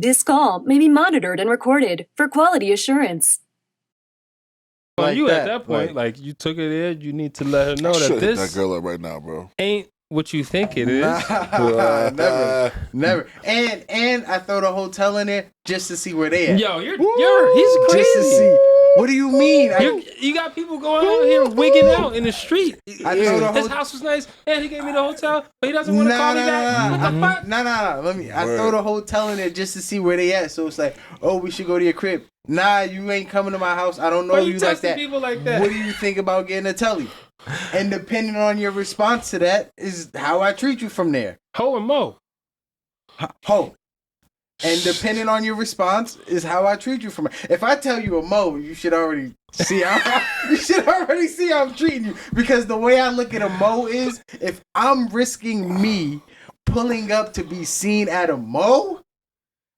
This call may be monitored and recorded for quality assurance. Like you that, at that point, like you took it there, you need to let her know that Hit this that girl up right now, bro. ain't what you think it is. Never. And I throw the hotel in there just to see where they at. Yo, he's crazy. Just to see. What do you mean? You got people going out here wigging out in the street. I know the His house was nice, and he gave me the hotel, but he doesn't want to call me back. What the fuck? Nah. I throw the hotel in there just to see where they at. So it's like, oh, we should go to your crib. Nah, you ain't coming to my house. I don't know Why you like that. people like that. What do you think about getting a telly? And depending on your response to that is how I treat you from there. Ho and Mo. Ho. And depending on your response is how I treat you from it. If I tell you a Mo, you should already see how I'm treating you. Because the way I look at a Mo is if I'm risking me pulling up to be seen at a Mo,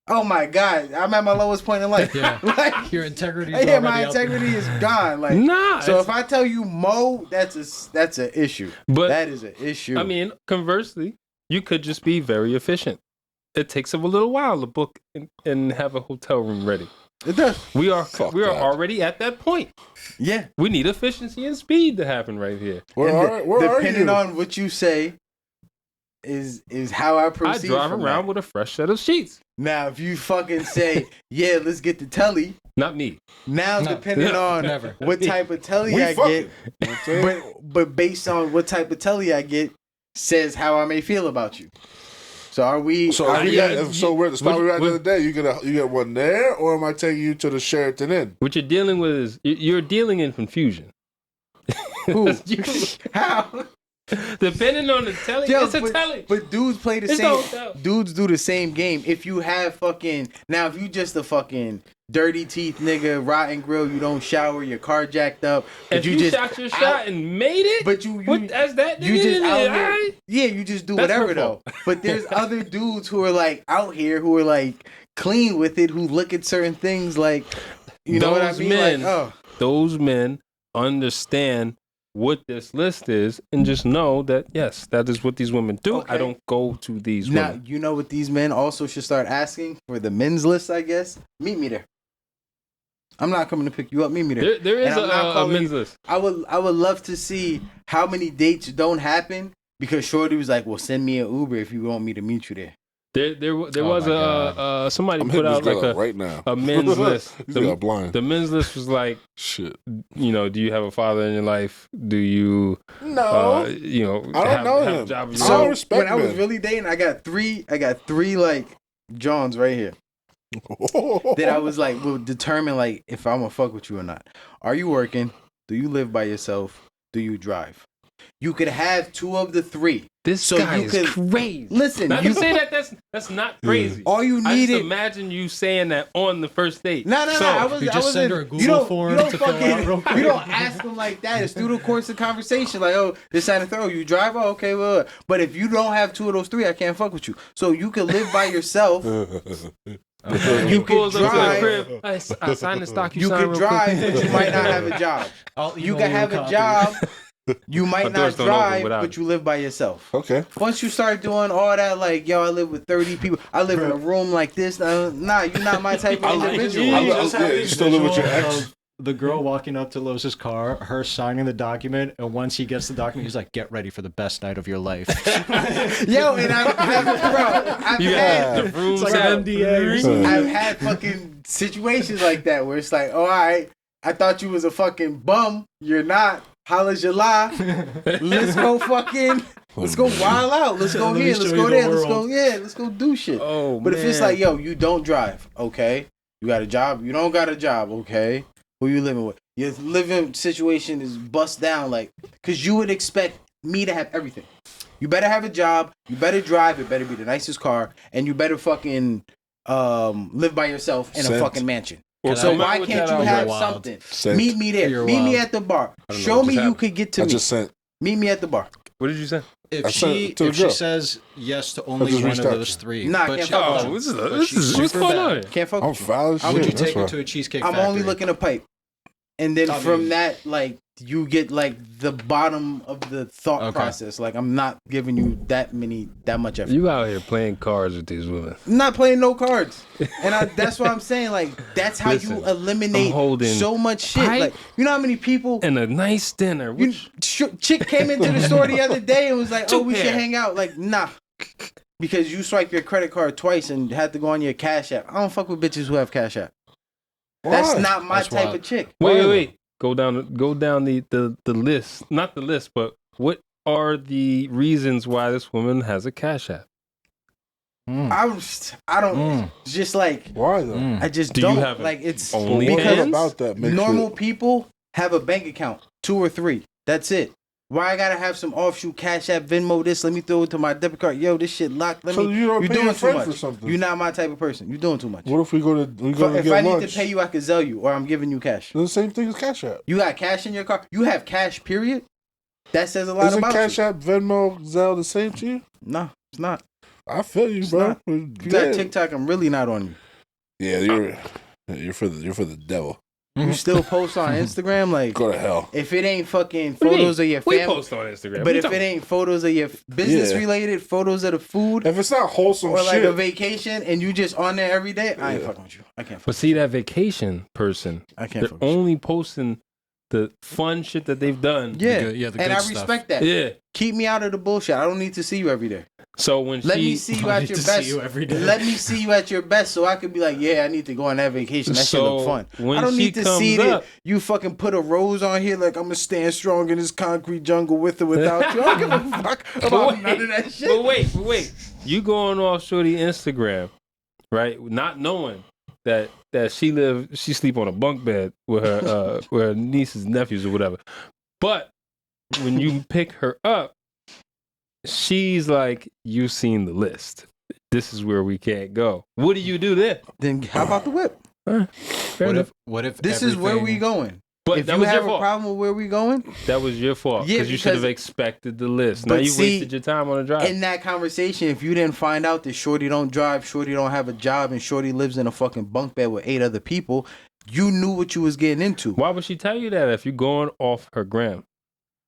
oh my God, I'm at my lowest point in life. Yeah. Like, your integrity. Yeah, my integrity is gone. Like, nah. So if I tell you Mo, that's an issue. But that is an issue. I mean, conversely, you could just be very efficient. It takes them a little while to book and have a hotel room ready. It does. We are already at that point. Yeah. We need efficiency and speed to happen right here. Depending on what you say is how I proceed. I drive around with a fresh set of sheets. Now, if you fucking say, yeah, let's get the telly. Not me. Now, depending on what type of telly I get, but based on what type of telly I get, says how I may feel about you. So are we? So we're at the spot we were at the other day. You get one there, or am I taking you to the Sheraton Inn? What you're dealing with is you're dealing in confusion. Who? How? Depending on the telly, it's a telly. But dudes play the same. Dudes do the same game. If you have fucking if you just a fucking dirty teeth nigga, rotten grill, you don't shower, your car jacked up. But if you just shot your shot and made it, but you as that nigga, you just out here, right? yeah, you just do whatever though. But there's other dudes who are like out here who are like clean with it, who look at certain things like, you know what I mean? Those men understand what this list is and just know that yes, that is what these women do. Okay. I don't go to these women. Now, you know what these men also should start asking for the men's list, I guess? Meet me there. I'm not coming to pick you up. Meet me there. There is a men's list. I would love to see how many dates don't happen because Shorty was like, well, send me an Uber if you want me to meet you there. There was somebody put out like right now. a men's list. The men's list was like, shit. You know, do you have a father in your life? Do you? No. I don't know him. A job so when I was really dating, I got three like Johns right here. That I was like, will determine like if I'm gonna fuck with you or not. Are you working? Do you live by yourself? Do you drive? You could have two of the three. This guy is crazy. Listen, not to say that that's not crazy. All you need is imagine you saying that on the first date. No. You just send her a Google form to fill out real quick. You don't ask them like that. It's through the course of conversation. Like, oh, this and the you drive? Oh, okay, well. But if you don't have two of those three, I can't fuck with you. So you can live by yourself. You can drive. I signed the stock. You can drive, but you might not have a job. You can have a job. You might not drive, but you live by yourself. Okay. Once you start doing all that, like, yo, I live with 30 people. I live in a room like this. Nah, you're not my type of individual. You still live with your ex? The girl walking up to Loz's car, her signing the document, and once he gets the document, he's like, "Get ready for the best night of your life." Yo, and I've had fucking situations like that where it's like, oh, all right, I thought you was a fucking bum. You're not. Holla July. Let's go let's go wild out. Let's go here. Let's go there. Let's go do shit. Oh, but if it's like, yo, you don't drive, okay. You got a job. You don't got a job, okay. Who you living with? Your living situation is bust down, like, because you would expect me to have everything. You better have a job. You better drive. It better be the nicest car. And you better fucking live by yourself in a fucking mansion. So why can't you have something? Meet me there. Meet me at the bar. Show me you could get to me. I just sent. Meet me at the bar. What did you say? If she says yes to only one of those three, can't fuck with you. This is what's going on? Can't fuck with you. I'm foul. How would you take her to a cheesecake factory? I'm only looking to pipe. and then I from mean- that, like you get like the bottom of the thought Okay. process. Like I'm not giving you that much effort. You out here playing cards with these women. I'm not playing no cards, and that's what I'm saying. Like that's how Listen, you eliminate I'm holding so much shit. pipe Like you know how many people. And a nice dinner. You, Which, chick came into the store the other day and was like, "Oh, Two we should pair. hang out." Like, nah, because you swipe your credit card twice and had to go on your Cash App. I don't fuck with bitches who have Cash App. That's Why? not my That's type wild. of chick. wait. Go down the list. Not the list, but what are the reasons why this woman has a Cash App? I don't. Just like Why though? I just Do you don't have like it's only What because about that makes normal you- people have a bank account, 2 or 3. That's it. Why I gotta have some offshoot Cash App, Venmo? This, let me throw it to my debit card. Yo, this shit locked. So you don't you're pay doing your too friend much. for something. You're not my type of person. You're doing too much. What if we go to If get I lunch? need to pay you, I could sell you, or I'm giving you cash. The same thing as Cash App. You got cash in your car. You have cash. Period. That says a lot Isn't about Cash you. App, Venmo, Zelle the same to you? No, it's not. I feel you, It's bro. not. If you got TikTok, I'm really not on you. Yeah, you're for the devil. You still post on Instagram, like Go to hell. if it ain't fucking What do you photos mean? of your We family. post on Instagram. But What if you it talking- ain't photos of your business Yeah. related, photos of the food, If it's not wholesome or like shit, a vacation, and you just on there every day, I ain't Yeah. fucking with you. I can't. But see that vacation person, I can't. they're Fuck with you. only posting the fun shit that they've done. Yeah, good- yeah, the and good I stuff. respect that. Yeah. Keep me out of the bullshit. I don't need to see you every day. So when Let she me see you I at need your to best. see you every day. Let me see you at your best, so I could be like, yeah, I need to go on that vacation. That shit So, look fun. when I don't she need to see comes that up- you fucking put a rose on here like I'm gonna stand strong in this concrete jungle with or without you. I don't give a fuck about none of that shit. But wait. You going off shorty Instagram, right? Not knowing that she sleep on a bunk bed with her with her nieces, nephews, or whatever. But when you pick her up, she's like, "You seen the list. This is where we can't go." What do you do then? Then how about the whip? Fair What enough. if This is where we everything- going. But If that you was have your a fault. problem with where we going, That was your fault. Yeah, Because you should have because- expected the list. Now But you see, wasted your time on the drive. in that conversation, if you didn't find out that Shorty don't drive, Shorty don't have a job, and Shorty lives in a fucking bunk bed with 8 other people, you knew what you was getting into. Why would she tell you that if you're going off her gram?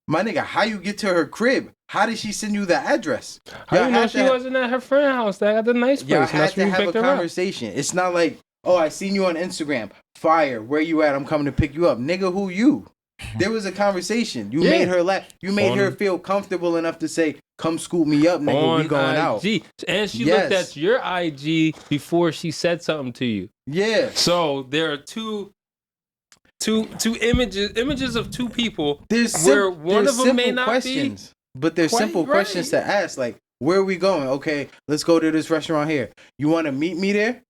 My nigga, how you get to her crib? How did she send you the address? How Y'all you know had she to- wasn't at her friend's house? That got the nice place. Y'all and had that's to where you have a picked her up. conversation. It's not like, oh, I seen you on Instagram. Fire. Where you at? I'm coming to pick you up. Nigga, who you? There was a conversation. You Yeah. made her laugh. You made On- her feel comfortable enough to say, come scoop me up, nigga. On We going out. IG. And she Yes. looked at your IG before she said something to you. Yeah. So there are two images of two people There's where one there's of them may simple not questions, but there's quite simple right. questions to ask. Like, where are we going? Okay, let's go to this restaurant here. You want to meet me there,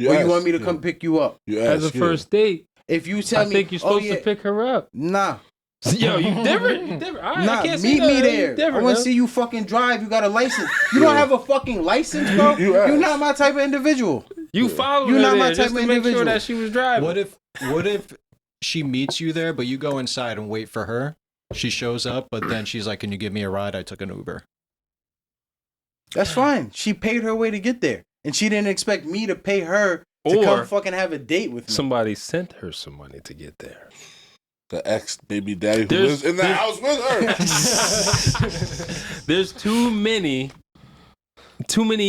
or you want me to come pick you up? be as a first date. If you tell I me, think you're oh, supposed yeah, to pick her up. nah, Yo, you different. You different. All right, nah, I can't meet say me that. there. You I different, want to huh? see you fucking drive. You got a license. You don't have a fucking license, bro. You You're asked. not my type of individual. You followed You're her not my there type just to of make sure individual. that she was driving. What if she meets you there, but you go inside and wait for her? She shows up, but then she's like, "Can you give me a ride? I took an Uber." That's fine. She paid her way to get there, and she didn't expect me to pay her to Or come fucking have a date with me. Somebody sent her some money to get there. The ex baby daddy who There's- lives in the there's- house with her. There's too many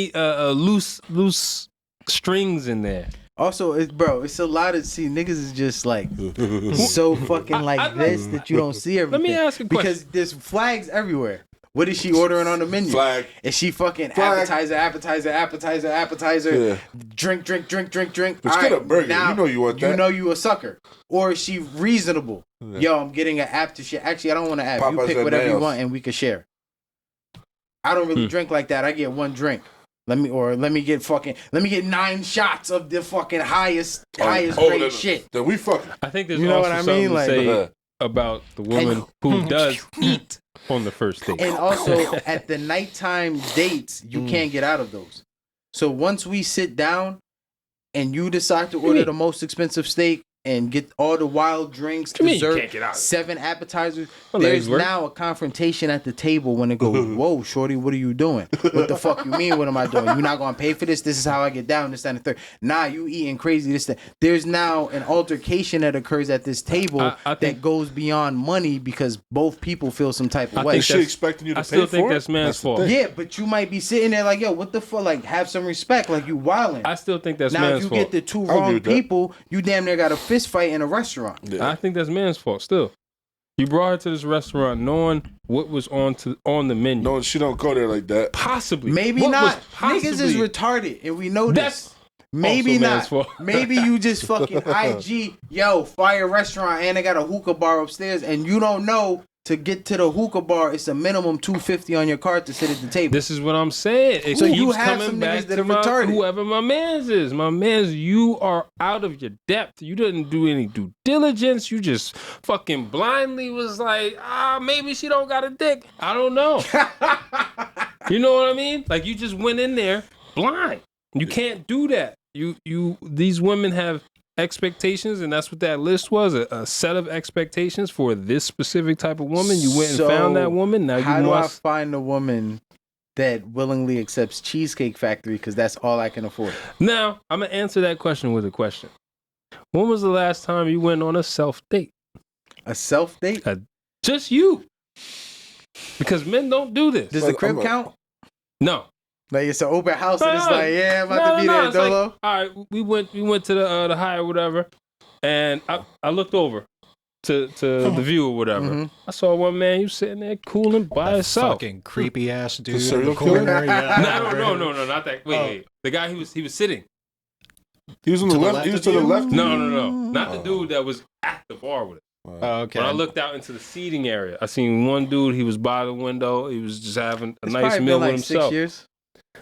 loose strings in there. Also, it's a lot of niggas is just like so fucking like I- this that you don't see everything. Let me ask a because there's flags everywhere. What is she ordering on the menu? Flag. Is she fucking Flag. appetizer? Yeah. Drink. But All get a right, burger. now You know you want that. You know you a sucker. Or is she reasonable? Yo, I'm getting an app to share. Actually, I don't want an app. You Papa's pick and whatever you nails. want and we can share. I don't really drink like that. I get one drink. Let me get 9 shots of the fucking highest grade shit. Then we fucking. I think there's You know also what I something mean? to Like- say about the woman who does eat on the first date. And also at the nighttime dates, you can't get out of those. So once we sit down and you decide to order the most expensive steak and get all the wild drinks, What you mean you dessert, can't get out? 7 appetizers. My legs There's work. now a confrontation at the table when it goes, whoa, shorty, what are you doing? What the fuck you mean, what am I doing? You're not going to pay for this? This is how I get down, this, that, and the third. Nah, you eating crazy, this, that. There's now an altercation that occurs at this table I think- that goes beyond money because both people feel some type of I way. think Is she that's- expecting you to I pay still for think it? that's man's the fault. thing. Yeah, but you might be sitting there like, yo, what the fuck? Like, have some respect. Like, you wildin'. I still think that's Now, man's if you fault. get the two agree wrong with that. people, you damn near got a fist fight in a restaurant. Yeah. I think that's man's fault still. You brought her to this restaurant knowing what was on the menu. No, she don't go there like that. Possibly. Maybe What not. was possibly- Niggas is retarded, and we know That's this. Maybe also not. man's fault. Maybe you just fucking IG, yo, fire restaurant, and they got a hookah bar upstairs, and you don't know to get to the hookah bar, it's a minimum $250 on your card to sit at the table. This is what I'm saying. It So keeps you have coming some back niggas that to are my, retarded. whoever my man's is. My man's, you are out of your depth. You didn't do any due diligence. You just fucking blindly was like, maybe she don't got a dick. I don't know. You know what I mean? Like you just went in there blind. You can't do that. These women have expectations, and that's what that list was, a set of expectations for this specific type of woman. You went and So, found that woman. Now How you do must. I find a woman that willingly accepts Cheesecake Factory because that's all I can afford? Now, I'm going to answer that question with a question. When was the last time you went on a self date? A self date? Just you. Because men don't do this. Does the crib count? No. Like it's an open house and it's No, like, yeah, I'm about to be there, it's like, Dolo. all right, we went to the high or whatever, and I looked over to the view or whatever. Mhm. I saw one man, you sitting there cooling by himself. Fucking creepy ass dude in serial the corner. killer? Yeah. No, not that. Wait. The guy he was sitting. He was on the To the left. left He was of to the you? left. No. Not the dude that was at the bar with it. Oh, okay. When I looked out into the seating area, I seen one dude. He was by the window. He was just having a It's nice probably meal been like with himself. 6 years.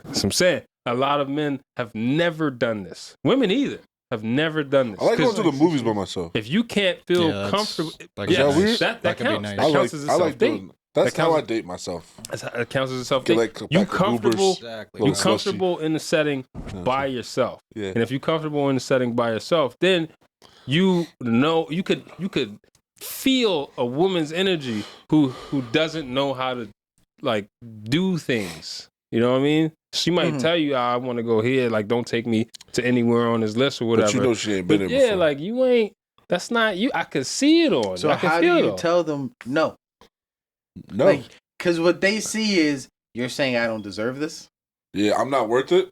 That's what I'm saying. A lot of men have never done this. Women either have never done this. I like going 'Cause to the movies by myself. if you can't feel Yeah, that's- comfortable, that yeah, could be nice. that That could be counts. nice. That counts as a self date. doing. That's That how I counts- date myself. That counts as a self Get date. like a You pack of comfortable? Ubers. Exactly. You Little slushy. comfortable in the setting by yourself. Yeah. And if you're comfortable in the setting by yourself, then you know you could feel a woman's energy who doesn't know how to like do things. You know what I mean? She might Mhm. tell you, I want to go here. Like, don't take me to anywhere on this list or whatever. But you know she ain't been But there yeah, before. like you ain't. That's not you. I could see it on. So I can how feel do it you on. tell them no? no. Like, because what they see is you're saying I don't deserve this. Yeah, I'm not worth it.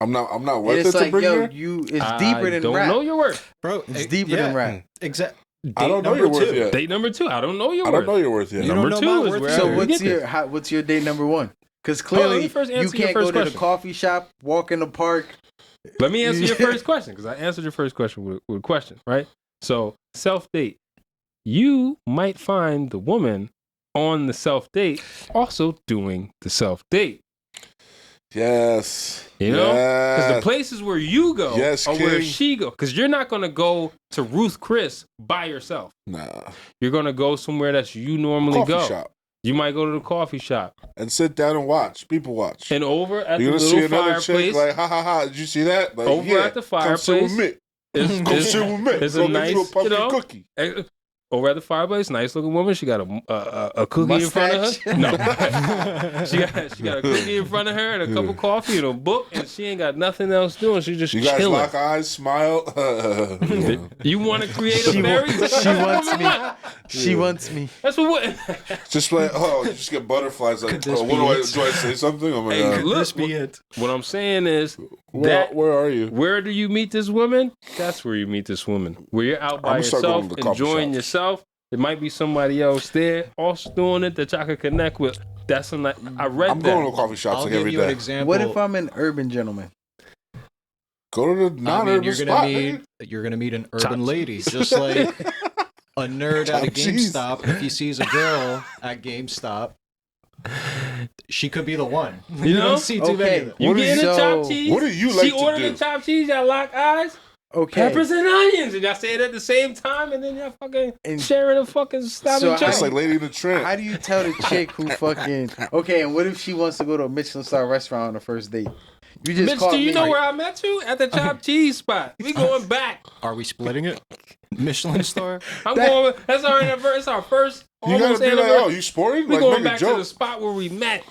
I'm not And worth it's it to like, bring yo, her. it's deeper than don't rap. know your worth. Bro, It's deeper than rap. Exactly. I don't know your worth yet. Date number 2. I don't know your I worth. don't know your worth yet. You don't Number know 2 my is worth where either. So Yeah, what's your date number 1? Because Hold on, let clearly me first you answer your can't go first to the question. coffee shop, walk in the park. Let me answer your first question because I answered your first question with a question, right? So, self date. You might find the woman on the self date also doing the self date. Yes. You know? Because the Yes. places where you go Yes, are where King. she go. Because you're not going to go to Ruth Chris by yourself. Nah. You're going to go somewhere that you normally Coffee go. shop. You might go to the coffee shop. And sit down and watch. People watch. And over at You're the gonna see little another chick fireplace, like, ha ha ha. Did you see that? Like, Over yeah, at the Come sit with fireplace, me. is, Come is, sit with me. is Go a get nice, you a pumpkin you know, cookie. over at the fireplace, nice looking woman. She got a cookie in front of Mustache? her. No, she got a cookie in front of her and a cup of coffee and a book, and she ain't got nothing else doing. She just You guys chilling. lock eyes, smile. You want to create a She fairy? wa- That's she what wants women me. want. She wants me. That's what. Just like, oh, you just get butterflies. Like, this oh, be what it? do I say something? Oh my Hey, god. look, This be it. what I'm saying is Where, that where are you? where do you meet this woman? That's where you meet this woman. Where you're out by I'ma start going yourself, to the coffee enjoying shops. yourself. It might be somebody else there also doing it that y'all can connect with. That's a I read I'm that. going to coffee shops I'll like give every you an day. example. What if I'm an urban gentleman? Go to the I mean, non-urban you're spot. gonna meet an urban lady, just like a nerd at a Oh, jeez. GameStop. If he sees a girl at GameStop, she could be the one. You know? don't see too many Okay. of them. You What do getting you- the chopped so- cheese? what do you like She to ordered do? the chopped cheese. Y'all lock eyes. Okay. Peppers and onions, and y'all say it at the same time, and then y'all fucking And- sharing a fucking stop So and Just chop. like Lady in the Tramp. How do you tell the chick who fucking okay? And what if she wants to go to a Michelin star restaurant on the first date? You just Mitch, caught do you me. know where I met you? At the chopped cheese spot. We going back. Are we splitting it? Michelin star? I'm going. That's our anniversary. It's our first You gotta almost be like, anniversary. oh, you sporting? We Like, going make a back to the joke. spot where we met.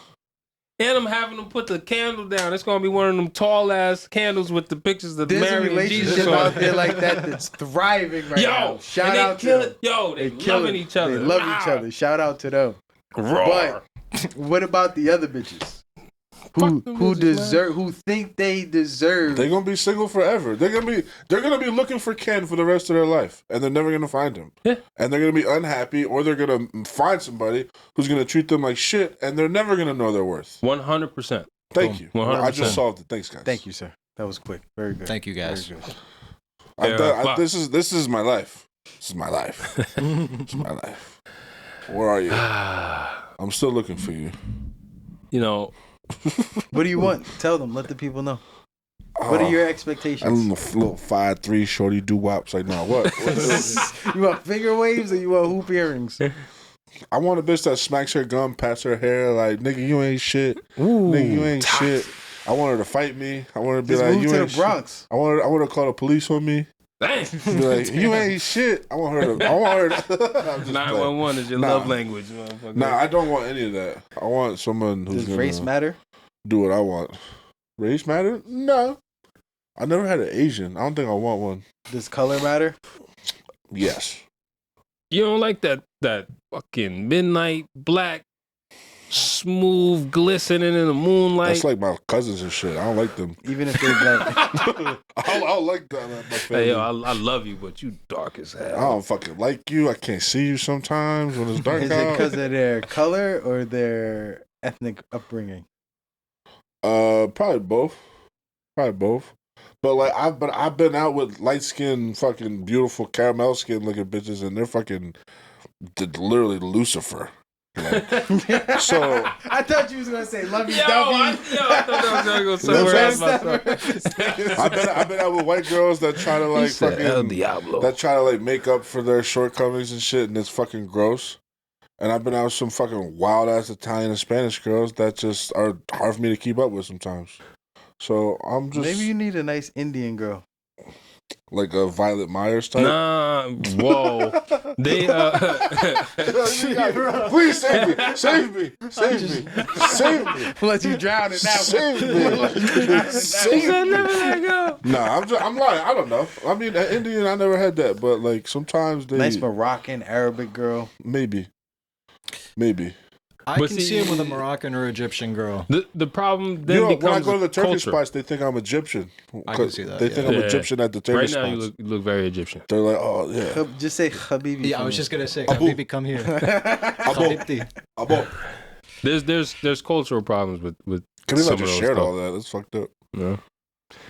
And I'm having them put the candle down. It's gonna be one of them tall ass candles with the pictures of There's a Mary and Jesus relationship on out it. there like that that's thriving right Yo, now. Shout and they out kill to them. it. Yo, they kill loving it. each other. They love Ah. each other. Shout out to them. Roar. But what about the other bitches? Fuck them Who bitches, deserve? Who think they deserve? They're gonna be single forever. They're gonna be looking for Ken for the rest of their life, and they're never gonna find him. Yeah. And they're gonna be unhappy, or they're gonna find somebody who's gonna treat them like shit, and they're never gonna know their worth. 100%. Thank you. 100%. I just solved it. Thanks, guys. Thank you, sir. That was quick. Very good. Thank you, guys. Very good. This is my life. This is my life. This is my life. Where are you? I'm still looking for you. You know, What do you want? Tell them. Let the people know. What are your expectations? And little 5'3" shorty doo wops. Like, no, what? You want finger waves or you want hoop earrings? I want a bitch that smacks her gum, pats her hair, like, nigga, you ain't shit. Nigga, you ain't shit. I want her to fight me. I want her to be Just like, move you to ain't the Bronx. Shit. I want her to call the police on me. dang. Be like, you ain't shit. I want her to. I'm just playing. 911 is your Nah. love language, motherfucker. Nah, I don't want any of that. I want someone who's Does gonna race matter? do what I want. Race matter? No. I never had an Asian. I don't think I want one. Does color matter? Yes. You don't like that fucking midnight black, smooth, glistening in the moonlight. That's like my cousins and shit. I don't like them. Even if they're black. I don't like that. My family. Hey, yo, I love you, but you dark as I hell. don't fucking like you. I can't see you sometimes when it's dark Is it out. because of their color or their ethnic upbringing? Probably both. Probably both. But like I've been out with light skinned fucking beautiful caramel skin looking bitches and they're fucking literally Lucifer. Like, so I thought you was gonna say love you, Yo, I thought that was gonna go somewhere else. I've been out with white girls that try to like El fucking Diablo. that try to like make up for their shortcomings and shit, and it's fucking gross. And I've been out with some fucking wild ass Italian and Spanish girls that just are hard for me to keep up with sometimes. So I'm just Maybe you need a nice Indian girl. like a Violet Myers type. Nah, whoa. They Please save me! Save me! Save me! Save me! Let you drown in that Save me! said never let go. Nah, I'm lying. I don't know. I mean, Indian, I never had that, but like sometimes they nice Moroccan, Arabic girl. maybe. I But can see- see him with a Moroccan or Egyptian girl. The problem then You know, when I becomes go to the Turkish culture. spots, they think I'm Egyptian. I can see that, They yeah. think I'm Yeah. Egyptian at the Right Turkish now, spots. you look very Egyptian. They're like, oh yeah. Just say Habibi. Yeah, I for was me. just gonna say, Abu. Habibi, come here. Abo, Habibti. abo. There's cultural problems with Can we some not of just those shared stuff. all that? That's fucked up. You know?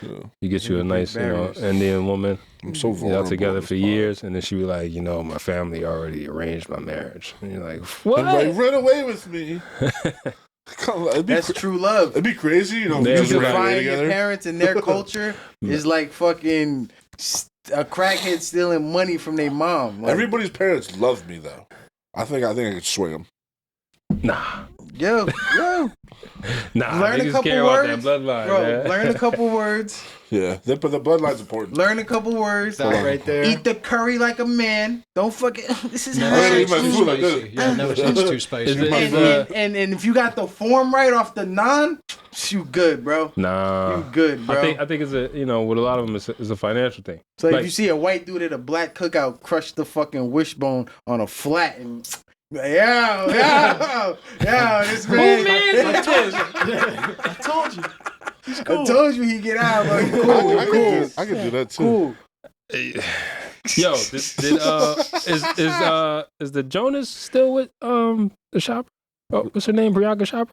Yeah. You get you a Big nice, barriers. Indian woman. I'm so Y'all vulnerable. together in for this pod. years, and then she be like, my family already arranged my marriage. And you're like, what? I'm like, run away with me. Come on, That's true love. It'd be crazy, you know. Yeah, if You we just ran away define your together. parents and their culture is like fucking a crackhead stealing money from their mom. Like, Everybody's parents love me though. I think I could swing them. Nah, yo, nah. Learn a niggas couple care words, about that bloodline, bro. man. Learn a couple words. Yeah, but the bloodline's important. Learn a couple words. That right there. Eat the curry like a man. Don't fucking. This is Never I hard. don't say eat my it's food too like this. spicy. Yeah, never say it's too spicy. Is it- And if you got the form right off the naan, you good, bro. Nah. You good, bro. I think it's a with a lot of them it's a financial thing. So like- if you see a white dude at a black cookout crush the fucking wishbone on a flat and yeah, this man. I told you. I told you he get out, bro. Cool, cool, I could do that too. cool. Yo, is the Jonas still with the shopper? Oh, what's her name? Bianca Chopra?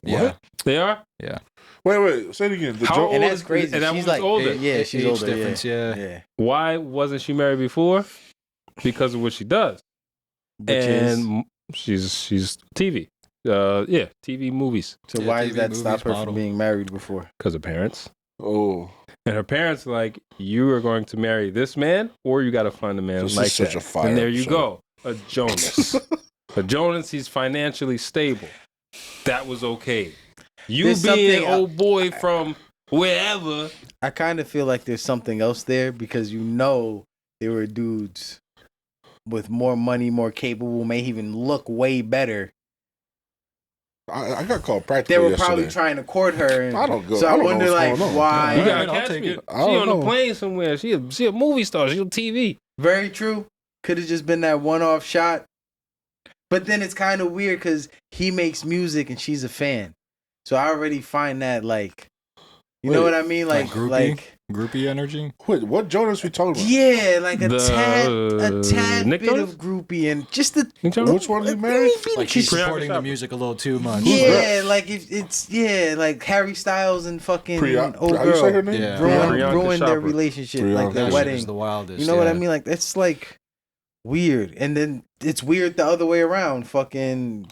Yeah. They are? Wait, say it again. The How jo- old And that's is- crazy. And that She's woman's like older. Yeah, she's Age older. difference, yeah. yeah. Why wasn't she married before? Because of what she does. Which is, And she's TV. TV movies. so Yeah, why TV does that stop movies, her model. from being married before? Because of parents. Oh, And her parents like, you are going to marry this man, or you got to find a man This is like such that. a fire And there you episode. go, a Jonas. A Jonas, he's financially stable. That was okay. You There's being something- old boy from wherever. I kind of feel like there's something else there because there were dudes with more money, more capable, may even look way better. I got called They practical were yesterday. probably trying to court her. And, I don't go. So I don't know wonder, what's like, going on. why? You Alright, gotta I'll catch take me. it. She I don't on the know. plane somewhere. She a movie star. She on TV. Very true. Could have just been that one-off shot. But then it's kind of weird because he makes music and she's a fan. So I already find that like, you know Wait, what I mean? Like, groupie? Groupie energy? Wait, what Jonas we talking about? yeah, like a The tad Nick bit Jonas? of groupie and just the Nick Jonas? Which one you married? Like she's Priyanka supporting the Chopra. music a little too much. Yeah, like it's like Harry Styles and fucking old how you say her girl name? Yeah. Priyanka ruined their Chopra. relationship, Priyanka. like That their shit wedding. is the wildest. You know what I yeah. mean? Like that's like weird. And then it's weird the other way around. Fucking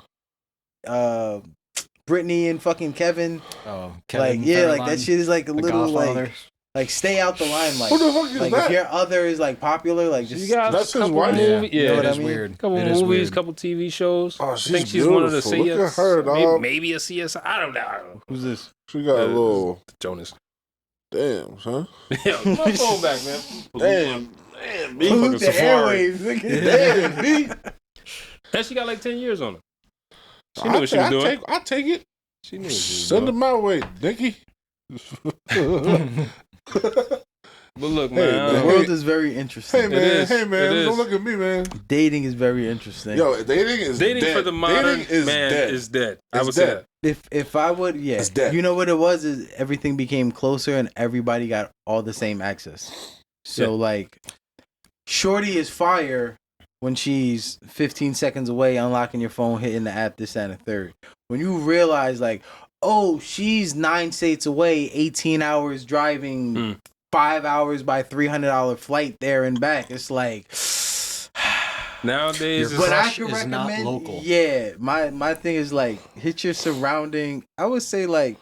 Brittany and fucking Kevin. Oh, Like Kevin yeah, like that Federline, shit is like a The little Godfather. like stay out the limelight. Who the fuck is Like that? if your other is like popular, like She just got That's a his couple wife? movies. You Yeah, know what it I is mean? weird. couple It is movies, weird. couple TV shows. Oh, I she's think she's one of the beautiful. Look at her, maybe, dog. maybe a CSI. I don't know. who's this? She got a little. Jonas. Damn, son. Yeah, my phone back, man. Damn, Me Pollute fucking the Safari. airwaves. Nigga. Damn, B. And she got like 10 years on her. She knew what she was I doing. take it. She knew what she was Send doing. them my way, Nicky. But look, Hey, man. The man. world is very interesting. Hey man, is. hey man, It don't is. look at me, man. Dating is very interesting. Yo, dating is Dating dead. for the modern dating is man dead. is dead. I It's would say dead. that. If I would, yeah, It's dead. you know what it was is everything became closer and everybody got all the same access. So Yeah. like, Shorty is fire when she's 15 seconds away, unlocking your phone, hitting the app, this and a third. When you realize like, oh, she's 9 states away, 18 hours driving, Mm. 5 hours by $300 flight there and back. It's like. Nowadays, Your But I crush can is not recommend, local. yeah. My thing is like hit your surrounding. I would say like,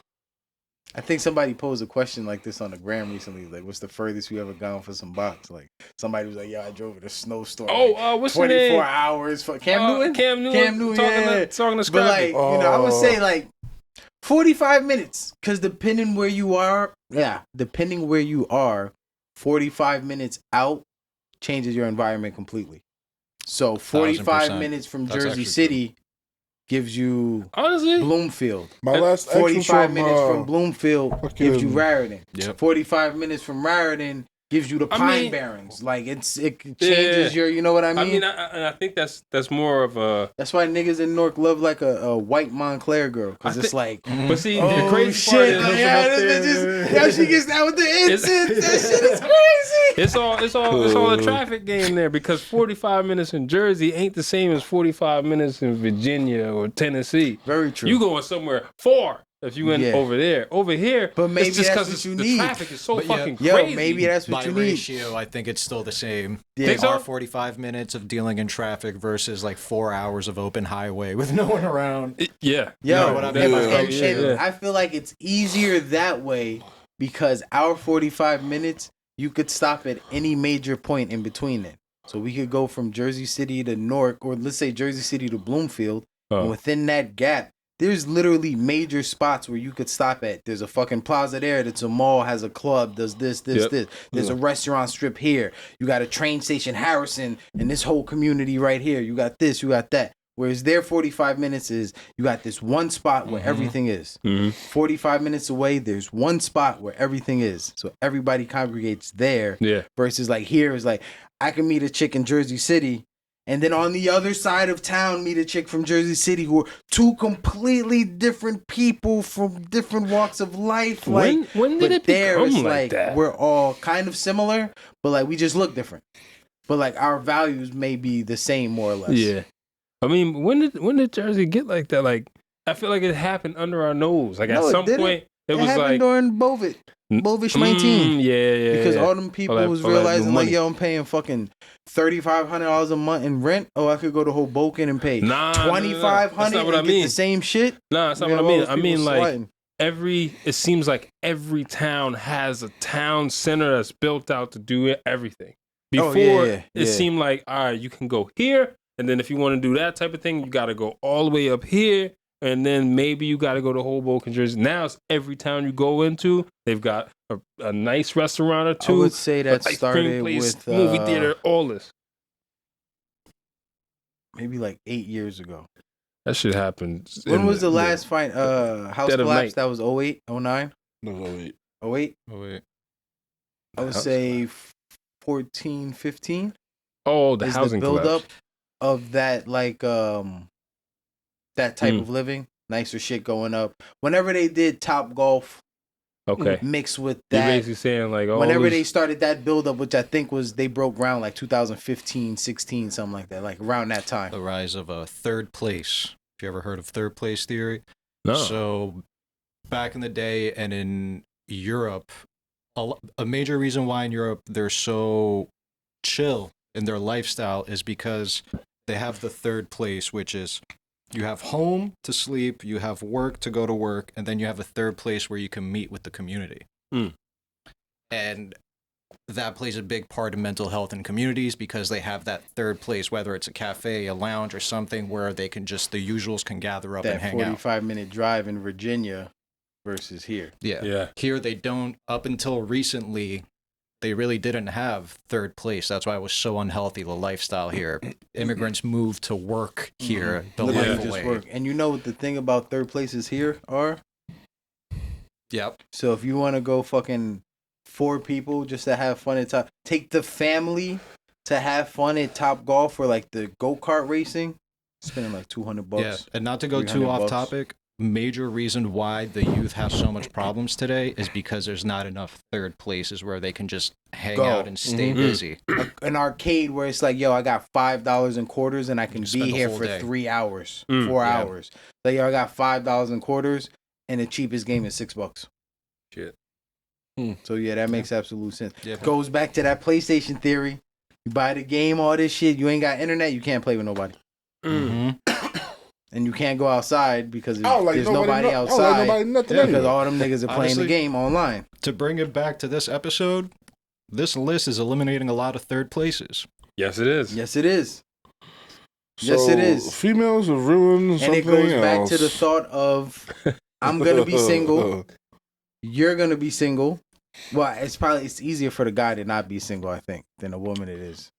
I think somebody posed a question like this on the gram recently. Like, what's the furthest we ever gone for some box? Like somebody was like, "Yeah, I drove in a snowstorm. like, what's your 24 name? hours for Cam Newton." Cam Newton. Cam Newton, yeah. Talking to But like, Scrappy. I would say like 45 minutes, because depending where you are, 45 minutes out changes your environment completely. So 45 1000%. minutes from That's Jersey actually City gives you Honestly, Bloomfield. My last ex was 45 from, minutes from Bloomfield gives you fucking- Raritan. Yep. 45 minutes from Raritan gives you the I Pine mean- Barrens. Like it changes Yeah. your, you know what I I mean? mean, I think that's more of a. That's why niggas in Newark love like a white Montclair girl, because I it's thi- like, But see, oh the crazy part shit, is like, yeah, this bitch is, yeah, she gets down with the incense. That shit is crazy. it's all a traffic game there because 45 minutes in Jersey ain't the same as 45 minutes in Virginia or Tennessee. Very true. You going somewhere far if you went Yeah. over there. Over here, But maybe it's just that's 'cause what it's- you the need. traffic is so But yeah, fucking Yo, crazy. maybe that's what By you need. ratio, I think it's still the same. Yeah. Think so? Our 45 minutes of dealing in traffic versus like 4 hours of open highway with no one around. Yeah. Yo, know what I and, mean? and I feel like it's easier that way because our 45 minutes, you could stop at any major point in between it. So we could go from Jersey City to Newark, or let's say Jersey City to Bloomfield. And Oh. within that gap, there's literally major spots where you could stop at. There's a fucking plaza there that's a mall, has a club, does this. Yep. There's a restaurant strip here. You got a train station, Harrison, and this whole community right here. You got this, you got that. Whereas their 45 minutes is, you got this one spot where everything is. Mhm. 45 minutes away, there's one spot where everything is. So everybody congregates there. Yeah. Versus like here is like, I can meet a chick in Jersey City, and then on the other side of town meet a chick from Jersey City who are two completely different people from different walks of life. Like, When did but it there become it's like that? we're all kind of similar, but like we just look different. But like our values may be the same more or less. Yeah. I mean, when did Jersey get like that? Like, I feel like it happened under our nose. Like No, at it some didn't. point, it was happened like during Bovish 19. Yeah. Because yeah. all them people All that- was all that new realizing like, money. yo, I'm paying fucking $3,500 a month in rent. Oh, I could go to Hoboken and pay Nah, $2,500 That's not what I and get mean. the same shit. Nah, that's not You what I know, mean. those I people mean like sweating. it seems like every town has a town center that's built out to do everything. Oh, Before yeah, it yeah. seemed like, all right, you can go here, and then if you want to do that type of thing, you got to go all the way up here, and then maybe you got to go to Hoboken, Jersey. Now it's every town you go into, they've got a nice restaurant or I two. would say that ice cream started place, with movie theater, all this. maybe like 8 years ago. That shit happened. When was the last fight? House Dead of collapse. night. That was 08, 09, No, wait. 08. Oh wait. I would House say 14, 15. Oh, the is housing the buildup collapse. of that that type Mm. of living, nicer shit going up. Whenever they did Top Golf Okay, mixed with you're that, basically saying like, oh, whenever they started that buildup, which I think was they broke ground like 2015, 16, something like that, like around that time. The rise of a third place. Have you ever heard of third place theory? no, So, back in the day and in Europe, a major reason why in Europe they're so chill in their lifestyle is because they have the third place, which is you have home to sleep, you have work to go to work, and then you have a third place where you can meet with the community. Mm. And that plays a big part in mental health in communities because they have that third place, whether it's a cafe, a lounge, or something where they can just, the usuals can gather up and That hang out. 45-minute drive in Virginia versus here. yeah, Here they don't, up until recently, they really didn't have third place. That's why it was so unhealthy, the lifestyle here. Immigrants moved to work here, the Literally life just away. work. And you know what the thing about third places here are? Yep. So if you want to go fucking 4 people just to have fun at Top, take the family to have fun at Top Golf or like the go-kart racing, spending like $200. Yeah. And not to go too 300 off bucks. topic, major reason why the youth have so much problems today is because there's not enough third places where they can just hang Go. out and stay Mhm. busy. An arcade where it's like, yo, I got $5 in quarters and I can You spend be the here whole for day. 3 hours, Mm, 4 yeah. hours. Like, yo, I got $5 in quarters and the cheapest game is $6. shit. So yeah, that makes absolute sense. Yeah. Goes back to that PlayStation theory. You buy the game, all this shit. You ain't got internet, you can't play with nobody, Mm. Mhm. and you can't go outside because I don't like there's nobody, nobody I don't like outside nobody nothing Yeah, because anyway. all them niggas are playing Honestly- the game online. To bring it back to this episode, this list is eliminating a lot of third places. Yes, it is. Yes, it is, yes, it is. Females have ruined and something it goes back else. to the thought of I'm gonna be single. You're gonna be single. Well, it's easier for the guy to not be single, I think, than a woman it is,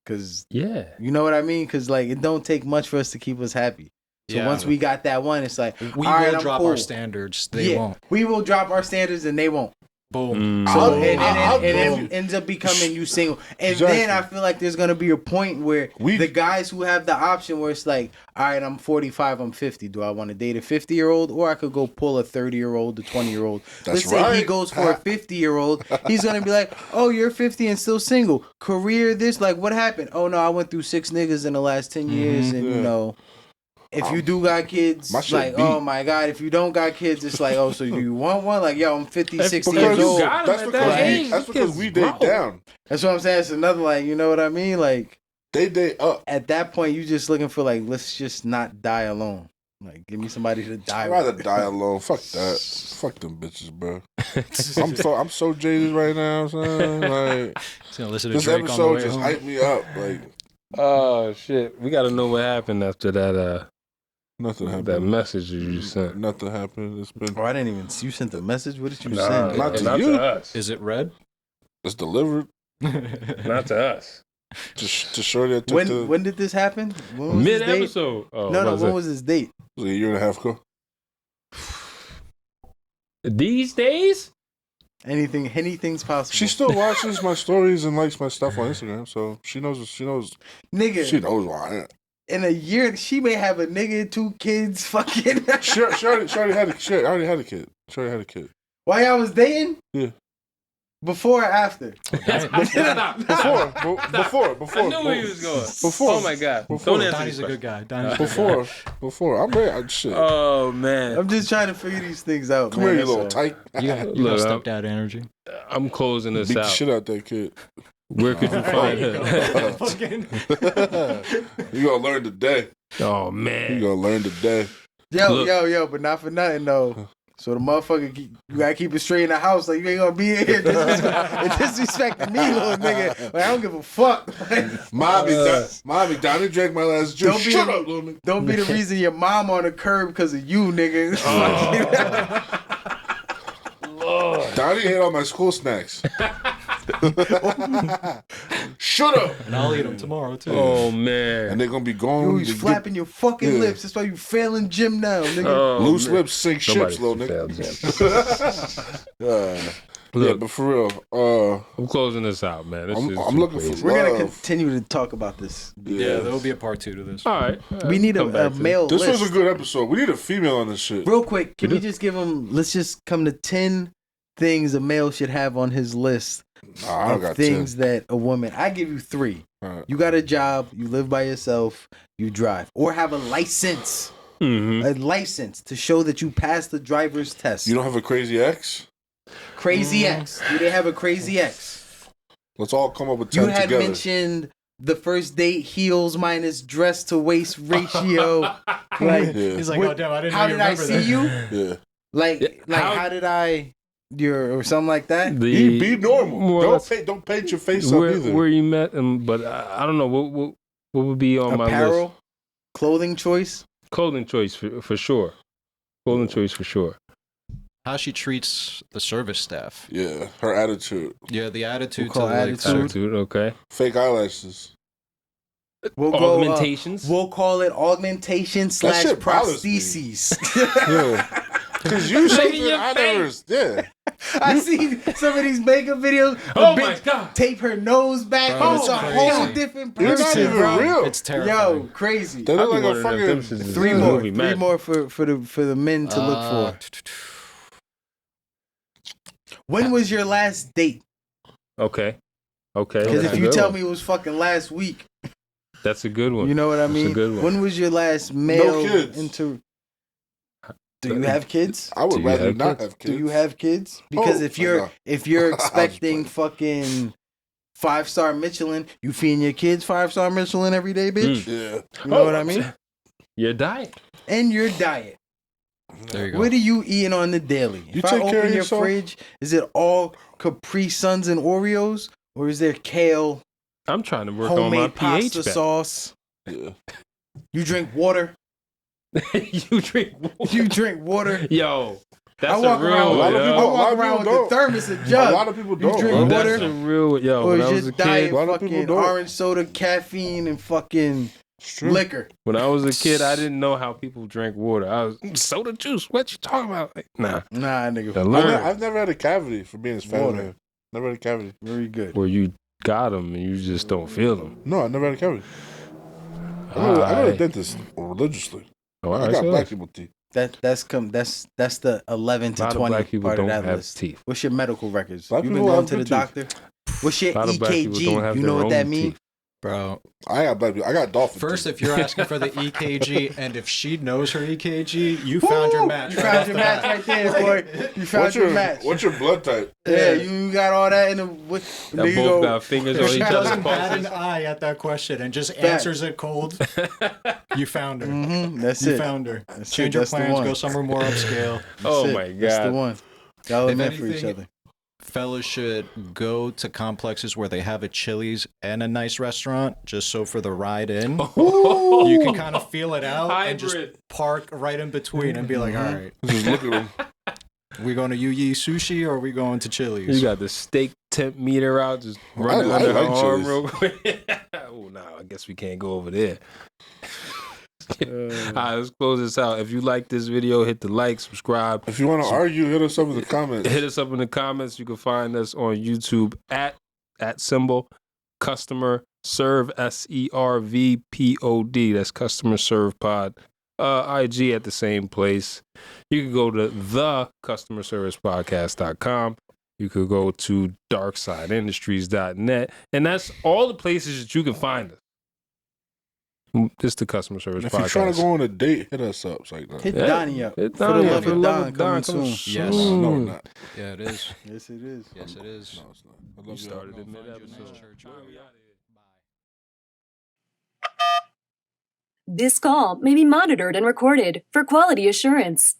because Yeah. you know what I mean. Because like it don't take much for us to keep us happy. So Yeah. once we got that one, it's like We all right, will I'm drop cool. our standards. They Yeah, won't. we will drop our standards and they won't. Boom. Mm. So I'll- and I'll then go- it ends up becoming you single, and Exactly. then I feel like there's gonna be a point where the guys who have the option where it's like, all right, I'm 45, I'm 50. Do I want to date a 50-year-old or I could go pull a 30-year-old, a 20-year-old? That's Let's say he right. goes for a 50-year-old, he's gonna be like, oh, you're 50 and still single. Career, this, like, what happened? Oh no, I went through 6 niggas in the last 10 years, and you Yeah. know. If you do got kids, My shit like, beat. oh my God. If you don't got kids, it's like, oh, so you want one? Like, yo, I'm 50, If- 60 because years you old. got 'em That's at because that we, age, that's because kids we date grow. down. That's what I'm saying. It's another, like, you know what I mean? Like, They date up. at that point, you just looking for, like, let's just not die alone. Like, give me somebody to die I'd rather with. die alone. Fuck that. Fuck them bitches, bro. I'm so jaded right now, son. Like Just gonna listen to this Drake on the episode way just home. hyped me up. Like Oh shit. We gotta know what happened after that nothing that happened. message you sent. Nothing happened. It's been Oh, I didn't even. You sent the message? What did you Nah, send? not to not you. to us. Is it red? it's delivered Not to us. to Shorty. That took When did this happen? When was Mid this date? episode. Oh, No, what when it? was this date? it was a year and a half ago. These days? Anything's possible. She still watches my stories and likes my stuff on Instagram, so she knows. Nigga, She knows why I am. in a year, she may have a nigga, 2 kids, fucking. She already had a kid. She already had a kid. She already had a kid. While y'all was dating? Yeah. Before or after? Stop. Before. I knew where he was going. Before. Oh my god. Before. Don't answer Donnie's this a good question. guy. Donnie's a good guy. Before. I'm ready. Shit. Oh man. I'm just trying to figure these things out. Come man, here, you that's little all. tight. You got Look, stepdad energy. I'm closing this Beat the out. shit out that kid. Where could you find her? Fucking- You gonna learn today. Oh You man. gonna learn today. Yo, Look. but not for nothing though. So the motherfucker, you gotta keep it straight in the house. Like, you ain't gonna be in here disrespecting me, little nigga. Like, I don't give a fuck. Mommy, Donnie drank my last juice. Shut up, little nigga. Don't be the reason your mom on the curb because of you, nigga. Donnie ate all my school snacks. Shut up. And I'll eat them tomorrow too. Oh man. And they're gonna be You going. always flapping your fucking Yeah. lips. That's why you failing gym now, nigga. Oh, Loose man. lips sink ships, little Nobody nigga. Yeah, Look, but for real, I'm closing this out, man. This is I'm too looking crazy. for We're gonna love. continue to talk about this. Yeah, there will be a part 2 to this. All right. We need Come a back to it. male This list. was a good episode. We need a female on this shit. Real quick, can We we do. just give him? Let's just come to 10 things a male should have on his list Nah, I don't of got things that a woman. I give you 3. 10. All right. You got a job, you live by yourself, you drive, or have a license. Mhm. A license to show that you passed the driver's test. You don't have a crazy ex? Crazy ex. Do they have a crazy ex? Let's all come up with You 10 had together. mentioned the first date heels minus dress to waist ratio. Like, Yeah. He's like, What- oh damn, I didn't how know you did I remember see that. you? Yeah. Like, How- how did I? Or something like that. Be normal. more or less Don't paint your face up where, either. where you met him, but I don't know what would be on my list. Apparel, clothing choice. Clothing choice for sure. Clothing choice for sure. How she treats the service staff. Yeah, her attitude. Yeah, the attitude We'll call to like, attitude. Attitude, okay. Fake eyelashes. We'll Augmentations. We'll call it augmentation slash shit bothers me. prostheses. Yeah. Because you something your I never. Yeah. I see some of these makeup videos. The Oh bitch my god. tape her nose back. Bro, It's it's a crazy. whole different You're not person, even bro. real. It's terrifying. Yo, crazy. They look I be like a wondering if them fucking. shits is Three in the more. movie Three Magic. more for the men to look for. When was your last date? Okay. Okay. Because that's if a you good tell one. me it was fucking last week, That's a good one. you know what I That's a mean? good one. When was your last male kids. into? Do you have kids? I would Do you rather have not kids? have kids. Do you have kids? Because Oh, if you're no. if you're I was expecting playing. fucking 5-star Michelin, you feeding your kids 5-star Michelin every day, bitch. Yeah. You know what I mean? Your diet. And your diet. There you go. What are you eating on the daily? You If I take care open of your yourself? fridge, is it all Capri Suns and Oreos, or is there kale, I'm trying to work on my homemade pH pasta back. sauce? Yeah. You drink water. You drink water. You drink water. Yo, that's I walk a real around. one. lot of I people- yo. a lot walk of around people with the thermos, a A jug. lot of people You don't. drink bro. water? That's a real yo. Or When is I was your a diet kid, A lot of people fucking don't. orange soda, caffeine, and fucking It's true. liquor? when I was a kid, I didn't know how people drank water. I was soda juice. What you talking about? Like, nah. Nah, nigga. I learned I've never had a cavity for being a fat Water. man. Never had a cavity. Very good. where you got them and you just don't feel them. No, I never had a cavity. I go to the dentist religiously. Oh, all I right, got so black people teeth. That's the 11 a to lot of 20 black people part don't of that have list. teeth. What's your medical records? Black You been people going have to the good doctor? What's your A lot of black people don't have EKG? You their know what that own means? teeth. Bro, I got black people. I got dolphin first, teeth. if you're asking for the EKG and if she knows her EKG, you found your match. You right found off your the match bat. right there, boy. You found What's your your match. What's your blood type? Yeah, you got all that in the. What, That nigga both go, got fingers If on she each other's doesn't bat an pulses. eye at that question and just Fact. answers it cold, you found her. That's You it. found her. That's Change it. your That's the plans, one. go somewhere more upscale. Oh That's it. my That's the god. one. Y'all are If meant for each anything- other. Fellas should go to complexes where they have a Chili's and a nice restaurant, just so for the ride in, you can kind of feel it out and just Hybrid. park right in between and be like, all right, Just look at them. we going to Yu Sushi or are we going to Chili's? You got the steak temp meter out, just running I under her like arm Chili's. real quick. Oh no, I guess we can't go over there. All right, let's close this out. If you like this video, hit the like, subscribe. If you want to argue, hit us up in the comments. Hit us up in the comments. You can find us on YouTube at symbol customer serve SERVPOD. That's customer serve pod. IG at the same place. You can go to the customerservicepodcast.com. You could go to darksideindustries.net. And that's all the places that you can find us. This is the customer service If podcast. you're trying to go on a date, hit us up. It's like that. Hit Yeah. Donnie up. Hit For the Donnie up. love For the of love Don of Don, coming come soon. Yes. No, we're not. Yeah, it is. Yes, it is. Yes, it is. No, it's not. I You love you. started in Find you a nice mid-episode. church. All right, we outta here. This call may be monitored and recorded for quality assurance.